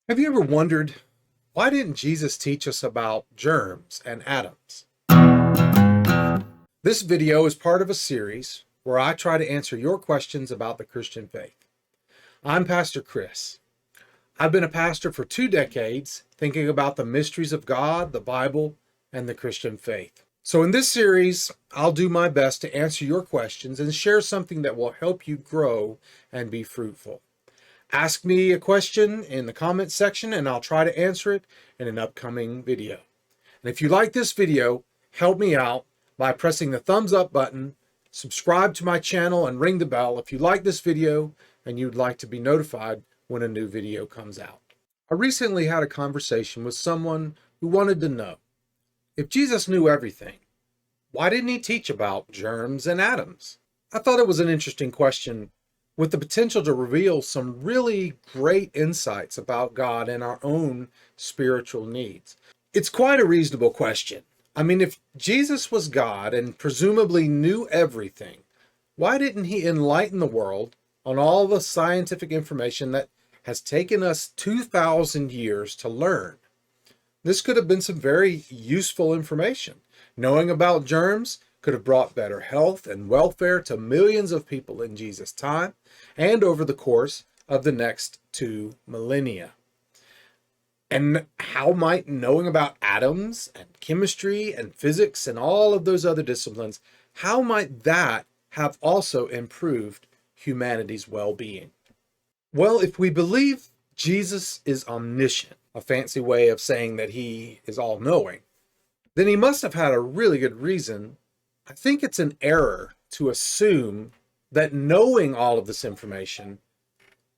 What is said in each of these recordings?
Have you ever wondered, why didn't Jesus teach us about germs and atoms? This video is part of a series where I try to answer your questions about the Christian faith. I'm Pastor Chris. I've been a pastor for 2 decades, thinking about the mysteries of God, the Bible, and the Christian faith. So in this series, I'll do my best to answer your questions and share something that will help you grow and be fruitful. Ask me a question in the comments section and I'll try to answer it in an upcoming video. And if you like this video, help me out by pressing the thumbs up button, subscribe to my channel, and ring the bell if you like this video and you'd like to be notified when a new video comes out. I recently had a conversation with someone who wanted to know, if Jesus knew everything, why didn't he teach about germs and atoms? I thought it was an interesting question with the potential to reveal some really great insights about God and our own spiritual needs. It's quite a reasonable question. I mean, if Jesus was God and presumably knew everything, why didn't he enlighten the world on all the scientific information that has taken us 2,000 years to learn? This could have been some very useful information. Knowing about germs could have brought better health and welfare to millions of people in Jesus' time and over the course of the next 2 millennia. And how might knowing about atoms and chemistry and physics and all of those other disciplines, how might that have also improved humanity's well-being? Well, if we believe Jesus is omniscient, a fancy way of saying that he is all-knowing, then he must have had a really good reason. I think it's an error to assume that knowing all of this information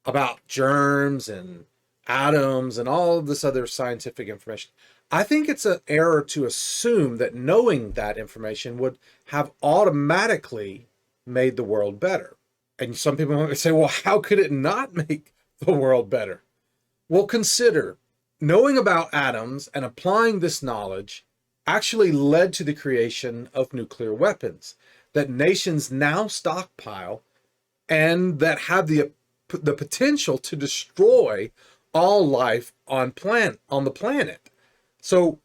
about germs and atoms and all of this other scientific information, I think it's an error to assume that knowing that information would have automatically made the world better. And some people might say, well, how could it not make the world better? Well, consider knowing about atoms and applying this knowledge actually led to the creation of nuclear weapons that nations now stockpile and that have the potential to destroy all life on the planet. So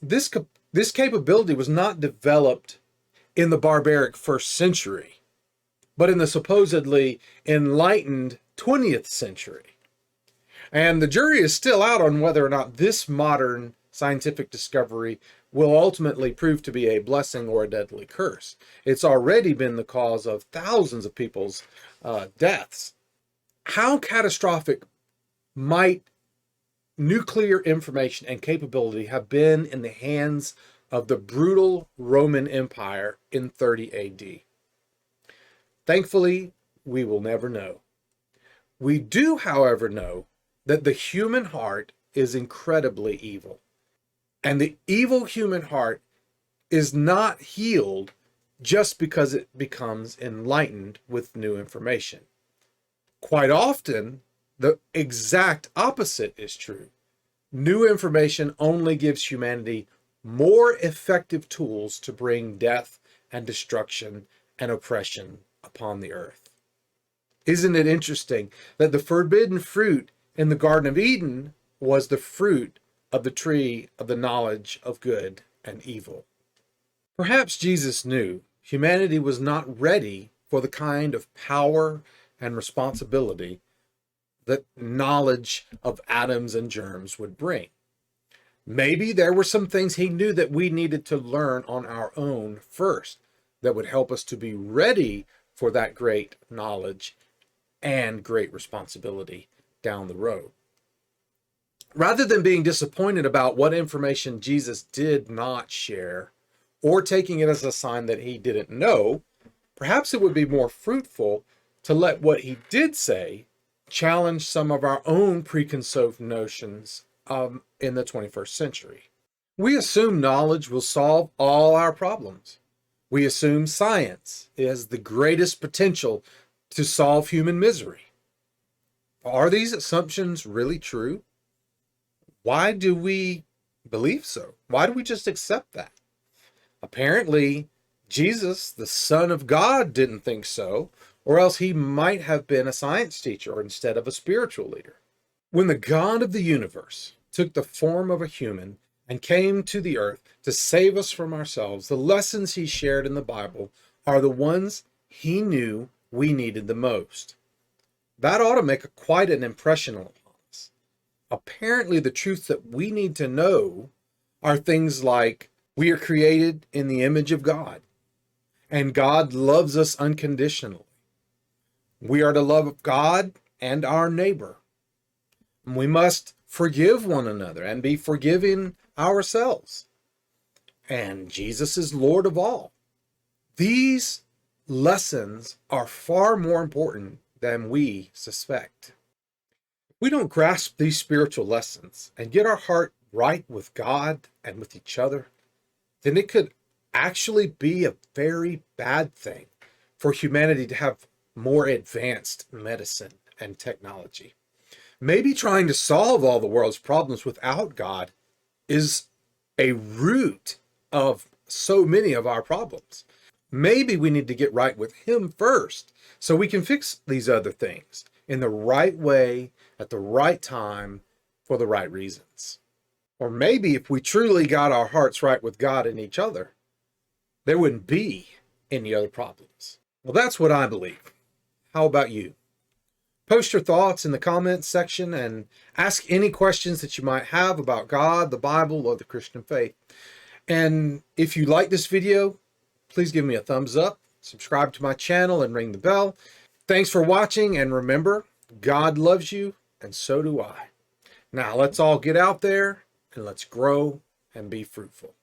this capability was not developed in the barbaric first century, but in the supposedly enlightened 20th century. And the jury is still out on whether or not this modern scientific discovery will ultimately prove to be a blessing or a deadly curse. It's already been the cause of thousands of people's deaths. How catastrophic might nuclear information and capability have been in the hands of the brutal Roman Empire in 30 AD? Thankfully, we will never know. We do, however, know that the human heart is incredibly evil. And the evil human heart is not healed just because it becomes enlightened with new information. Quite often, the exact opposite is true. New information only gives humanity more effective tools to bring death and destruction and oppression upon the earth. Isn't it interesting that the forbidden fruit in the Garden of Eden was the fruit of the tree of the knowledge of good and evil? Perhaps Jesus knew humanity was not ready for the kind of power and responsibility that knowledge of atoms and germs would bring. Maybe there were some things he knew that we needed to learn on our own first that would help us to be ready for that great knowledge and great responsibility down the road. Rather than being disappointed about what information Jesus did not share, or taking it as a sign that he didn't know, perhaps it would be more fruitful to let what he did say challenge some of our own preconceived notions in the 21st century. We assume knowledge will solve all our problems. We assume science has the greatest potential to solve human misery. Are these assumptions really true? Why do we believe so? Why do we just accept that? Apparently, Jesus, the Son of God, didn't think so, or else he might have been a science teacher instead of a spiritual leader. When the God of the universe took the form of a human and came to the earth to save us from ourselves, the lessons he shared in the Bible are the ones he knew we needed the most. That ought to make quite an impression on us. Apparently, the truths that we need to know are things like we are created in the image of God, and God loves us unconditionally. We are to love God and our neighbor. We must forgive one another and be forgiving ourselves. And Jesus is Lord of all. These lessons are far more important than we suspect. If we don't grasp these spiritual lessons and get our heart right with God and with each other, then it could actually be a very bad thing for humanity to have more advanced medicine and technology. Maybe trying to solve all the world's problems without God is a root of so many of our problems. Maybe we need to get right with Him first so we can fix these other things in the right way, at the right time, for the right reasons. Or maybe if we truly got our hearts right with God and each other, there wouldn't be any other problems. Well, that's what I believe. How about you? Post your thoughts in the comments section and ask any questions that you might have about God, the Bible, or the Christian faith. And if you like this video, please give me a thumbs up, subscribe to my channel, and ring the bell. Thanks for watching, and remember, God loves you, and so do I. Now, let's all get out there, and let's grow and be fruitful.